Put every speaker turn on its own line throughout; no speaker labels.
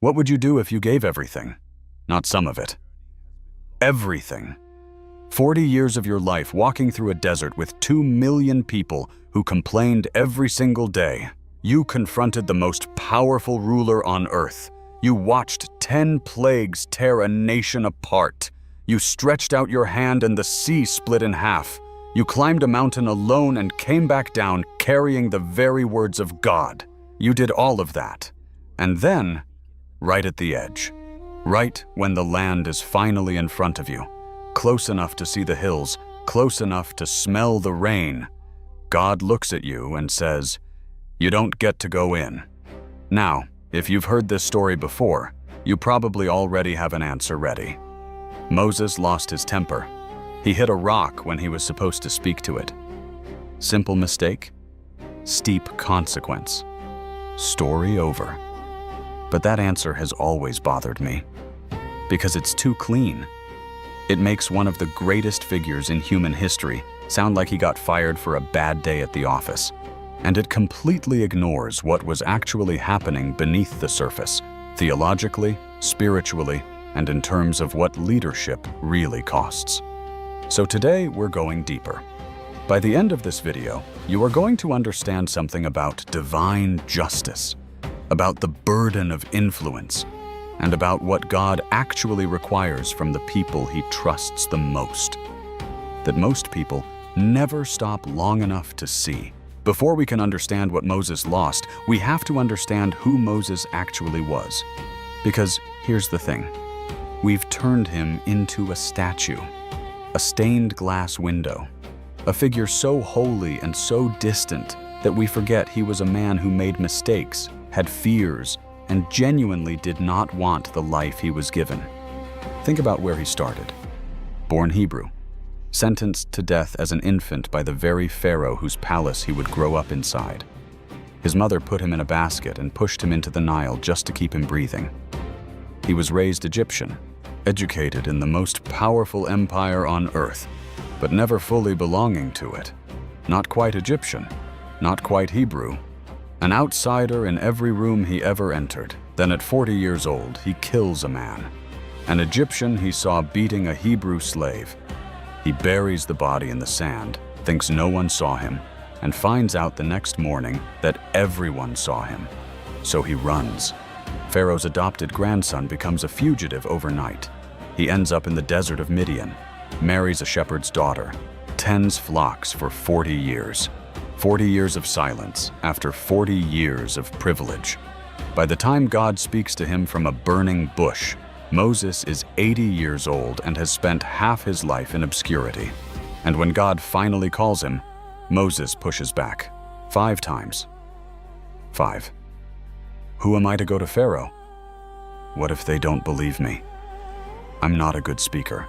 What would you do if you gave everything? Not some of it. Everything. 40 years of your life walking through a desert with 2 million people who complained every single day. You confronted the most powerful ruler on earth. You watched 10 plagues tear a nation apart. You stretched out your hand and the sea split in half. You climbed a mountain alone and came back down carrying the very words of God. You did all of that. And then, right at the edge, right when the land is finally in front of you, close enough to see the hills, close enough to smell the rain, God looks at you and says, "You don't get to go in." Now, if you've heard this story before, you probably already have an answer ready. Moses lost his temper. He hit a rock when he was supposed to speak to it. Simple mistake, steep consequence. Story over. But that answer has always bothered me, because it's too clean. It makes one of the greatest figures in human history sound like he got fired for a bad day at the office, and it completely ignores what was actually happening beneath the surface, theologically, spiritually, and in terms of what leadership really costs. So today we're going deeper. By the end of this video, you are going to understand something about divine justice, about the burden of influence, and about what God actually requires from the people he trusts the most. That most people never stop long enough to see. Before we can understand what Moses lost, we have to understand who Moses actually was. Because here's the thing. We've turned him into a statue, a stained glass window, a figure so holy and so distant that we forget he was a man who made mistakes, had fears, and genuinely did not want the life he was given. Think about where he started. Born Hebrew, sentenced to death as an infant by the very Pharaoh whose palace he would grow up inside. His mother put him in a basket and pushed him into the Nile just to keep him breathing. He was raised Egyptian, educated in the most powerful empire on earth, but never fully belonging to it. Not quite Egyptian, not quite Hebrew. An outsider in every room he ever entered. Then at 40 years old, he kills a man. An Egyptian he saw beating a Hebrew slave. He buries the body in the sand, thinks no one saw him, and finds out the next morning that everyone saw him. So he runs. Pharaoh's adopted grandson becomes a fugitive overnight. He ends up in the desert of Midian, marries a shepherd's daughter, tends flocks for 40 years. 40 years of silence after 40 years of privilege. By the time God speaks to him from a burning bush, Moses is 80 years old and has spent half his life in obscurity. And when God finally calls him, Moses pushes back 5 times. 5. Who am I to go to Pharaoh? What if they don't believe me? I'm not a good speaker.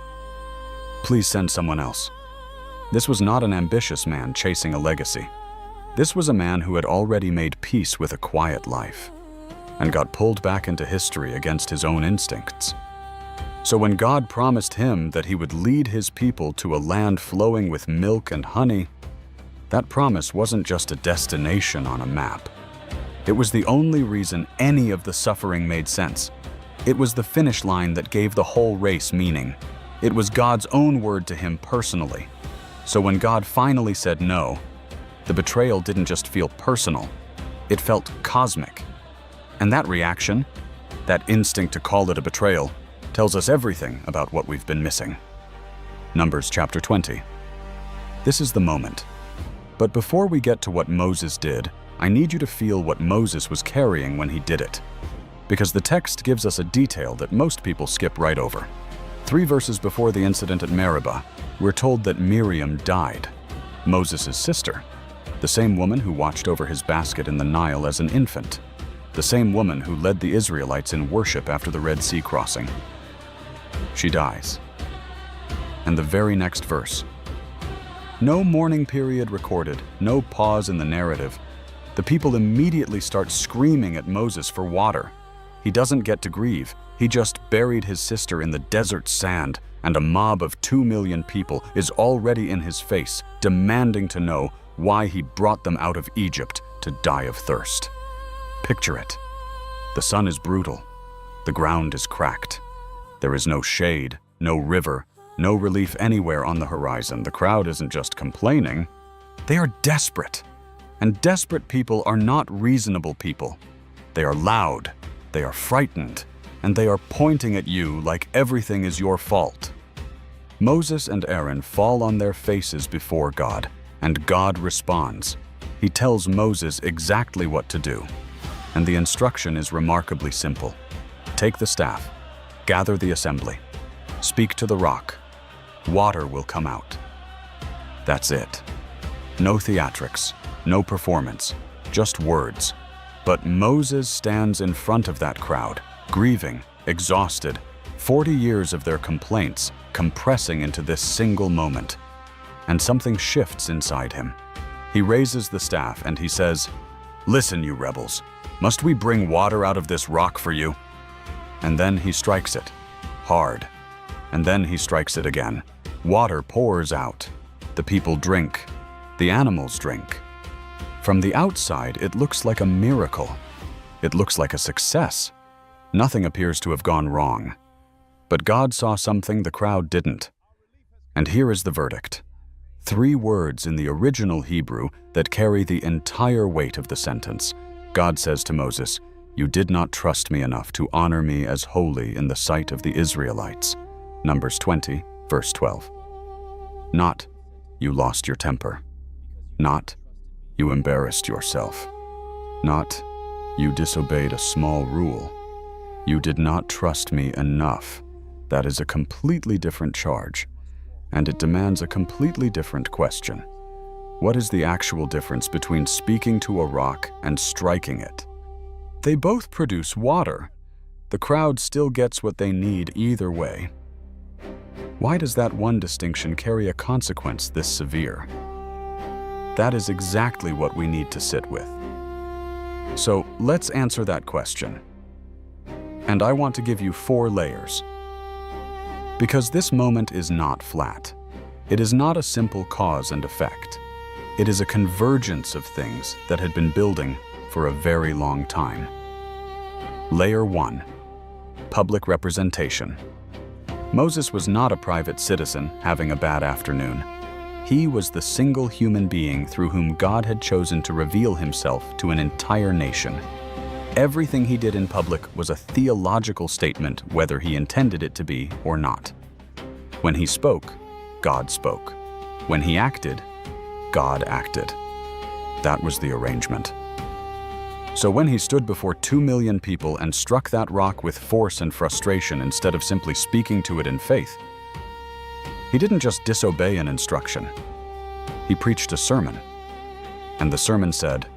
Please send someone else. This was not an ambitious man chasing a legacy. This was a man who had already made peace with a quiet life and got pulled back into history against his own instincts. So when God promised him that he would lead his people to a land flowing with milk and honey, that promise wasn't just a destination on a map. It was the only reason any of the suffering made sense. It was the finish line that gave the whole race meaning. It was God's own word to him personally. So when God finally said no, the betrayal didn't just feel personal, it felt cosmic. And that reaction, that instinct to call it a betrayal, tells us everything about what we've been missing. Numbers chapter 20. This is the moment. But before we get to what Moses did, I need you to feel what Moses was carrying when he did it. Because the text gives us a detail that most people skip right over. 3 verses before the incident at Meribah, we're told that Miriam died, Moses' sister, the same woman who watched over his basket in the Nile as an infant, the same woman who led the Israelites in worship after the Red Sea crossing. She dies. And the very next verse. No mourning period recorded, no pause in the narrative. The people immediately start screaming at Moses for water. He doesn't get to grieve. He just buried his sister in the desert sand, and a mob of 2 million people is already in his face, demanding to know why he brought them out of Egypt to die of thirst. Picture it. The sun is brutal. The ground is cracked. There is no shade, no river, no relief anywhere on the horizon. The crowd isn't just complaining, they are desperate. And desperate people are not reasonable people. They are loud, they are frightened, and they are pointing at you like everything is your fault. Moses and Aaron fall on their faces before God, and God responds. He tells Moses exactly what to do. And the instruction is remarkably simple. Take the staff, gather the assembly, speak to the rock. Water will come out. That's it. No theatrics, no performance, just words. But Moses stands in front of that crowd, grieving, exhausted, 40 years of their complaints compressing into this single moment. And something shifts inside him. He raises the staff and he says, "Listen, you rebels, must we bring water out of this rock for you?" And then he strikes it, hard. And then he strikes it again. Water pours out. The people drink. The animals drink. From the outside, it looks like a miracle. It looks like a success. Nothing appears to have gone wrong. But God saw something the crowd didn't. And here is the verdict. 3 words in the original Hebrew that carry the entire weight of the sentence. God says to Moses, "You did not trust me enough to honor me as holy in the sight of the Israelites." Numbers 20, verse 12. Not, "You lost your temper." Not, "You embarrassed yourself." Not, "You disobeyed a small rule." "You did not trust me enough." That is a completely different charge, and it demands a completely different question. What is the actual difference between speaking to a rock and striking it? They both produce water. The crowd still gets what they need either way. Why does that one distinction carry a consequence this severe? That is exactly what we need to sit with. So let's answer that question. And I want to give you 4 layers. Because this moment is not flat. It is not a simple cause and effect. It is a convergence of things that had been building for a very long time. Layer 1. Public representation. Moses was not a private citizen having a bad afternoon. He was the single human being through whom God had chosen to reveal himself to an entire nation. Everything he did in public was a theological statement, whether he intended it to be or not. When he spoke, God spoke. When he acted, God acted. That was the arrangement. So when he stood before 2 million people and struck that rock with force and frustration instead of simply speaking to it in faith, he didn't just disobey an instruction. He preached a sermon. And the sermon said,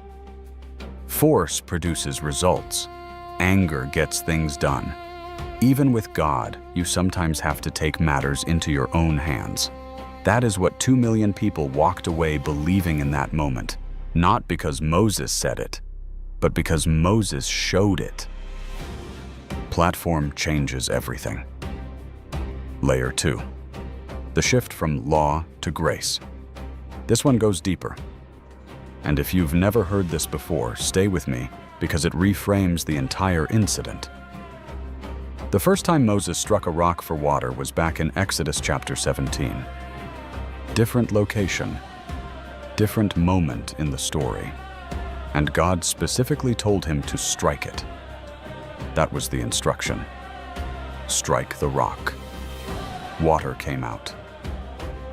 "Force produces results. Anger gets things done. Even with God, you sometimes have to take matters into your own hands." That is what 2 million people walked away believing in that moment, not because Moses said it, but because Moses showed it. Platform changes everything. Layer 2. The shift from law to grace. This one goes deeper. And if you've never heard this before, stay with me because it reframes the entire incident. The first time Moses struck a rock for water was back in Exodus chapter 17. Different location, different moment in the story. And God specifically told him to strike it. That was the instruction. Strike the rock. Water came out.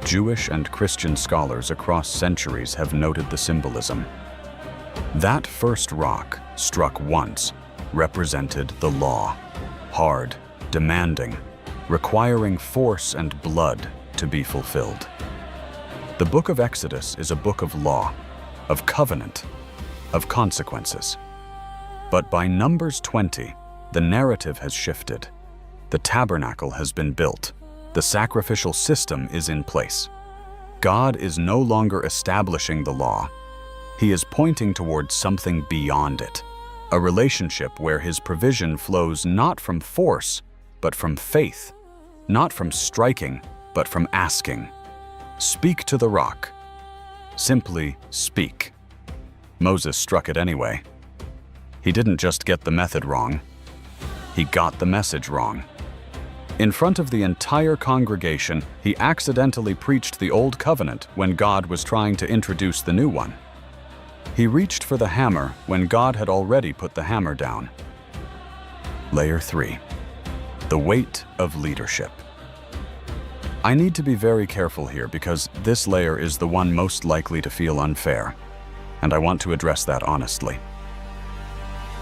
Jewish and Christian scholars across centuries have noted the symbolism. That first rock, struck once, represented the law. Hard, demanding, requiring force and blood to be fulfilled. The book of Exodus is a book of law, of covenant, of consequences. But by Numbers 20, the narrative has shifted. The tabernacle has been built. The sacrificial system is in place. God is no longer establishing the law. He is pointing towards something beyond it, a relationship where his provision flows not from force, but from faith, not from striking, but from asking. Speak to the rock. Simply speak. Moses struck it anyway. He didn't just get the method wrong. He got the message wrong. In front of the entire congregation, he accidentally preached the Old Covenant when God was trying to introduce the new one. He reached for the hammer when God had already put the hammer down. Layer 3. The weight of leadership. I need to be very careful here because this layer is the one most likely to feel unfair, and I want to address that honestly.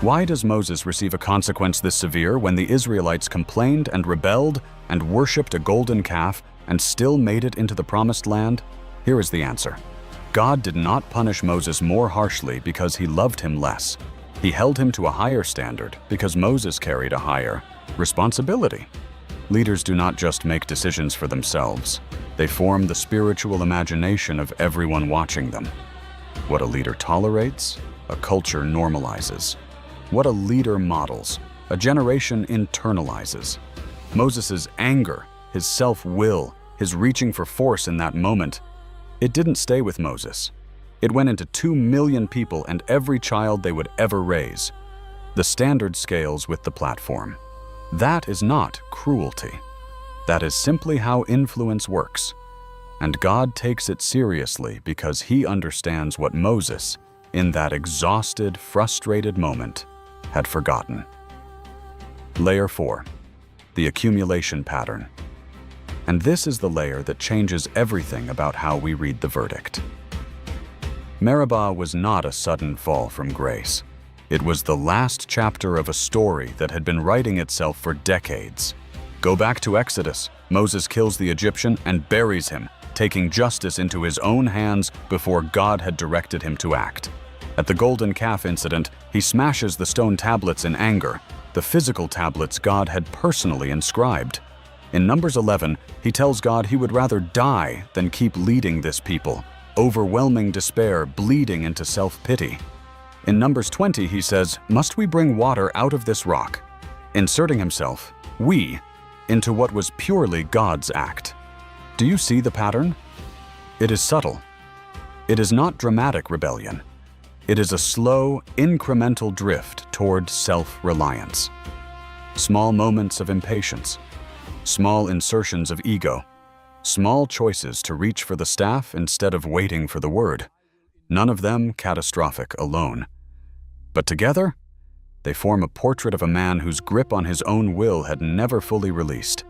Why does Moses receive a consequence this severe when the Israelites complained and rebelled and worshipped a golden calf and still made it into the promised land? Here is the answer. God did not punish Moses more harshly because he loved him less. He held him to a higher standard because Moses carried a higher responsibility. Leaders do not just make decisions for themselves. They form the spiritual imagination of everyone watching them. What a leader tolerates, a culture normalizes. What a leader models, a generation internalizes. Moses' anger, his self-will, his reaching for force in that moment, it didn't stay with Moses. It went into 2 million people and every child they would ever raise. The standard scales with the platform. That is not cruelty. That is simply how influence works. And God takes it seriously because he understands what Moses, in that exhausted, frustrated moment, had forgotten. Layer 4. The accumulation pattern. And this is the layer that changes everything about how we read the verdict. Meribah was not a sudden fall from grace. It was the last chapter of a story that had been writing itself for decades. Go back to Exodus. Moses kills the Egyptian and buries him, taking justice into his own hands before God had directed him to act. At the golden calf incident, he smashes the stone tablets in anger, the physical tablets God had personally inscribed. In Numbers 11, he tells God he would rather die than keep leading this people, overwhelming despair bleeding into self-pity. In Numbers 20, he says, "Must we bring water out of this rock?" Inserting himself, into what was purely God's act. Do you see the pattern? It is subtle. It is not dramatic rebellion. It is a slow, incremental drift toward self-reliance. Small moments of impatience, small insertions of ego, small choices to reach for the staff instead of waiting for the word. None of them catastrophic alone. But together, they form a portrait of a man whose grip on his own will had never fully released.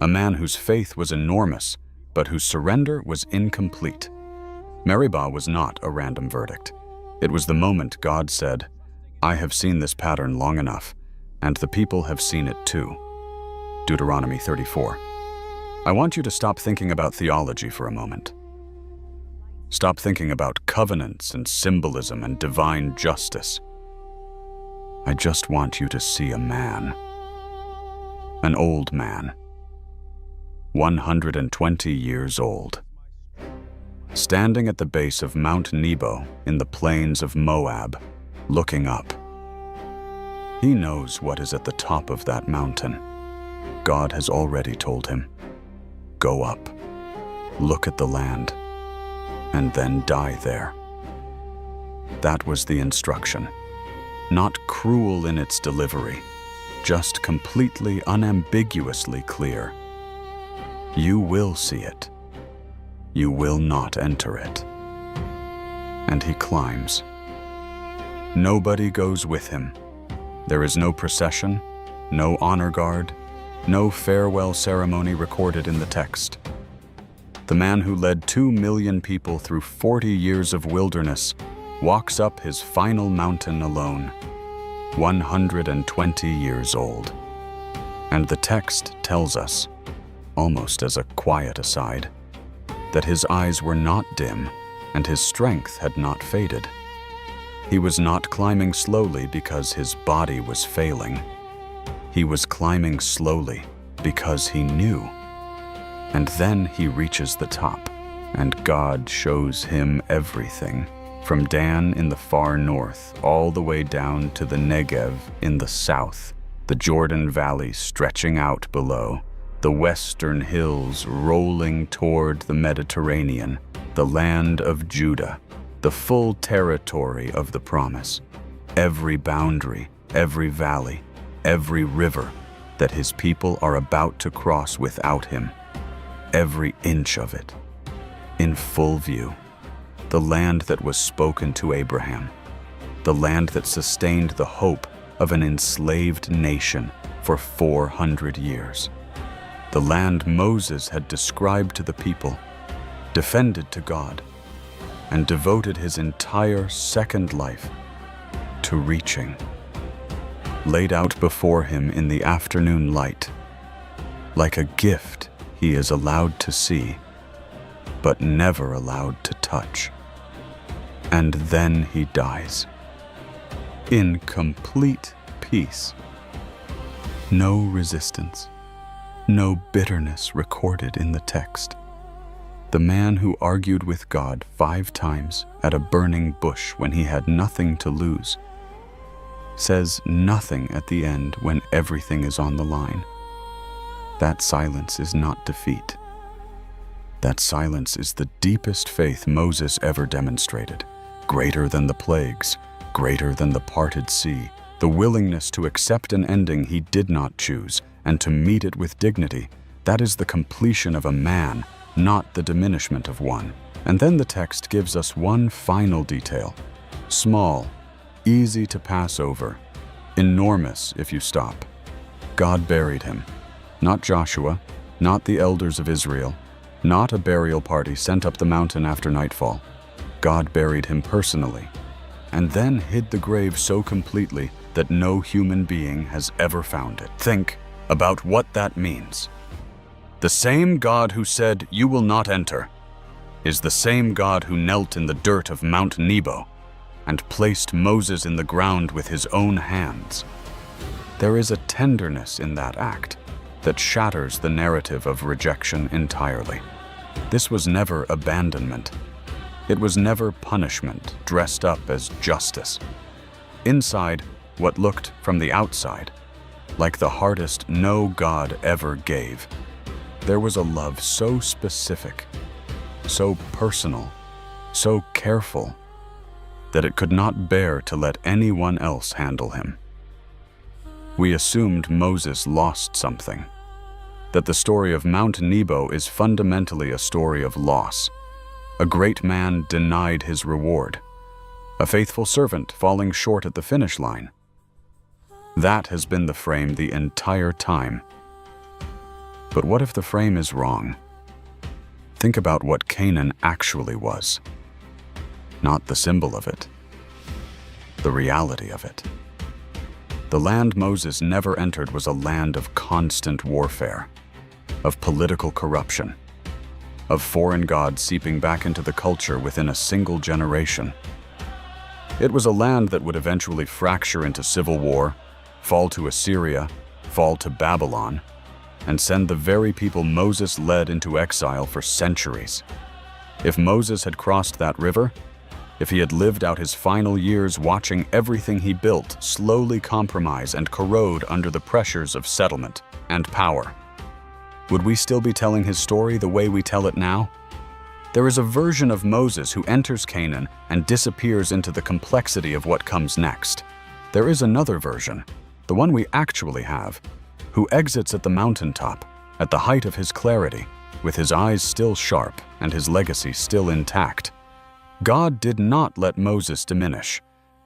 A man whose faith was enormous, but whose surrender was incomplete. Meribah was not a random verdict. It was the moment God said, "I have seen this pattern long enough, and the people have seen it too." Deuteronomy 34. I want you to stop thinking about theology for a moment. Stop thinking about covenants and symbolism and divine justice. I just want you to see a man. An old man. 120 years old. Standing at the base of Mount Nebo in the plains of Moab, looking up. He knows what is at the top of that mountain. God has already told him, "Go up, look at the land, and then die there." That was the instruction. Not cruel in its delivery, just completely unambiguously clear. You will see it. You will not enter it. And he climbs. Nobody goes with him. There is no procession, no honor guard, no farewell ceremony recorded in the text. The man who led 2 million people through 40 years of wilderness walks up his final mountain alone, 120 years old. And the text tells us, almost as a quiet aside, that his eyes were not dim and his strength had not faded. He was not climbing slowly because his body was failing. He was climbing slowly because he knew. And then he reaches the top, and God shows him everything, from Dan in the far north all the way down to the Negev in the south, the Jordan Valley stretching out below, the western hills rolling toward the Mediterranean, the land of Judah, the full territory of the promise, every boundary, every valley, every river that his people are about to cross without him, every inch of it, in full view. The land that was spoken to Abraham, the land that sustained the hope of an enslaved nation for 400 years. The land Moses had described to the people, defended to God, and devoted his entire second life to reaching, laid out before him in the afternoon light, like a gift he is allowed to see, but never allowed to touch. And then he dies, in complete peace. No resistance, no bitterness recorded in the text. The man who argued with God 5 times at a burning bush when he had nothing to lose says nothing at the end when everything is on the line. That silence is not defeat. That silence is the deepest faith Moses ever demonstrated, greater than the plagues, greater than the parted sea, the willingness to accept an ending he did not choose and to meet it with dignity. That is the completion of a man, not the diminishment of one. And then the text gives us one final detail. Small, easy to pass over, enormous if you stop. God buried him. Not Joshua, not the elders of Israel, not a burial party sent up the mountain after nightfall. God buried him personally, and then hid the grave so completely that no human being has ever found it. Think about what that means. The same God who said, "You will not enter," is the same God who knelt in the dirt of Mount Nebo and placed Moses in the ground with his own hands. There is a tenderness in that act that shatters the narrative of rejection entirely. This was never abandonment. It was never punishment dressed up as justice. Inside, what looked from the outside like the hardest no God ever gave, there was a love so specific, so personal, so careful, that it could not bear to let anyone else handle him. We assumed Moses lost something, that the story of Mount Nebo is fundamentally a story of loss. A great man denied his reward, a faithful servant falling short at the finish line. That has been the frame the entire time. But what if the frame is wrong? Think about what Canaan actually was. Not the symbol of it, the reality of it. The land Moses never entered was a land of constant warfare, of political corruption, of foreign gods seeping back into the culture within a single generation. It was a land that would eventually fracture into civil war, fall to Assyria, fall to Babylon, and send the very people Moses led into exile for centuries. If Moses had crossed that river, if he had lived out his final years watching everything he built slowly compromise and corrode under the pressures of settlement and power, would we still be telling his story the way we tell it now? There is a version of Moses who enters Canaan and disappears into the complexity of what comes next. There is another version, the one we actually have, who exits at the mountaintop, at the height of his clarity, with his eyes still sharp and his legacy still intact. God did not let Moses diminish.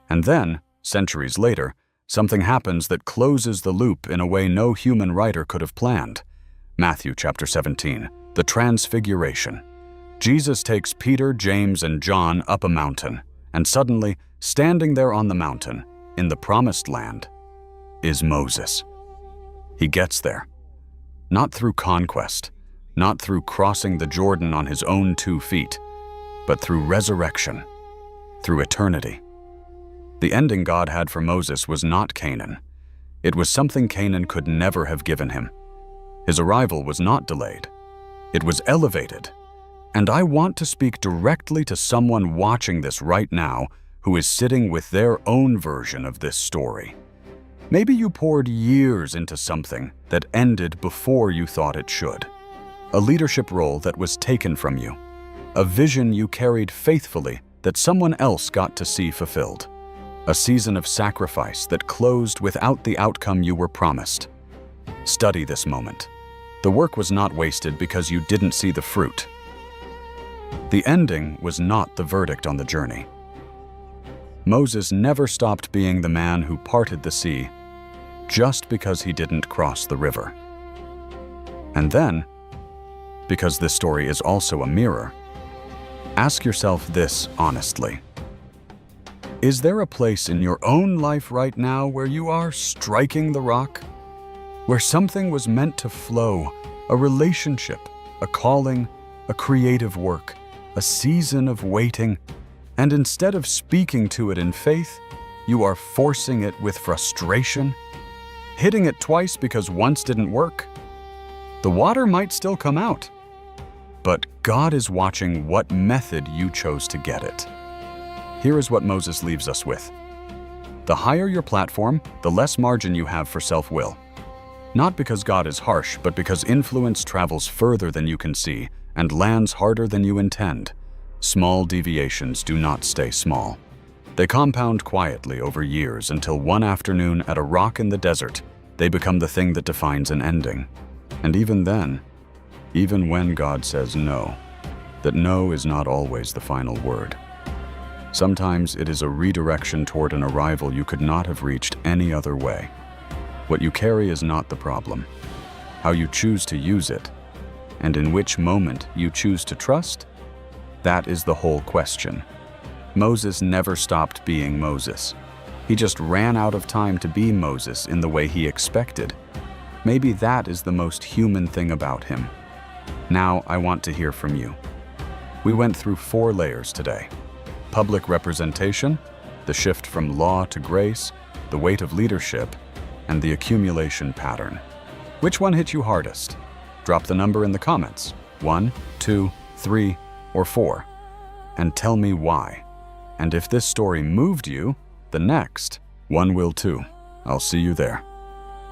And then, centuries later, something happens that closes the loop in a way no human writer could have planned. Matthew chapter 17, the Transfiguration. Jesus takes Peter, James, and John up a mountain, and suddenly, standing there on the mountain, in the promised land, is Moses. He gets there, not through conquest, not through crossing the Jordan on his own 2 feet, but through resurrection, through eternity. The ending God had for Moses was not Canaan. It was something Canaan could never have given him. His arrival was not delayed. It was elevated. And I want to speak directly to someone watching this right now who is sitting with their own version of this story. Maybe you poured years into something that ended before you thought it should. A leadership role that was taken from you. A vision you carried faithfully that someone else got to see fulfilled. a season of sacrifice that closed without the outcome you were promised. Study this moment. The work was not wasted because you didn't see the fruit. The ending was not the verdict on the journey. Moses never stopped being the man who parted the sea just because he didn't cross the river. And then, because this story is also a mirror, ask yourself this honestly. Is there a place in your own life right now where you are striking the rock? Where something was meant to flow, a relationship, a calling, a creative work, a season of waiting, and instead of speaking to it in faith, you are forcing it with frustration? Hitting it twice because once didn't work? The water might still come out, but God is watching what method you chose to get it. Here is what Moses leaves us with. The higher your platform, the less margin you have for self-will. Not because God is harsh, but because influence travels further than you can see and lands harder than you intend. Small deviations do not stay small. They compound quietly over years until one afternoon at a rock in the desert, they become the thing that defines an ending. And even then, even when God says no, that no is not always the final word. Sometimes it is a redirection toward an arrival you could not have reached any other way. What you carry is not the problem. How you choose to use it, and in which moment you choose to trust, that is the whole question. Moses never stopped being Moses. He just ran out of time to be Moses in the way he expected. Maybe that is the most human thing about him. Now I want to hear from you. We went through 4 layers today. Public representation, the shift from law to grace, the weight of leadership, and the accumulation pattern. Which one hit you hardest? Drop the number in the comments, 1, 2, 3, or 4, and tell me why. And if this story moved you, the next one will too. I'll see you there.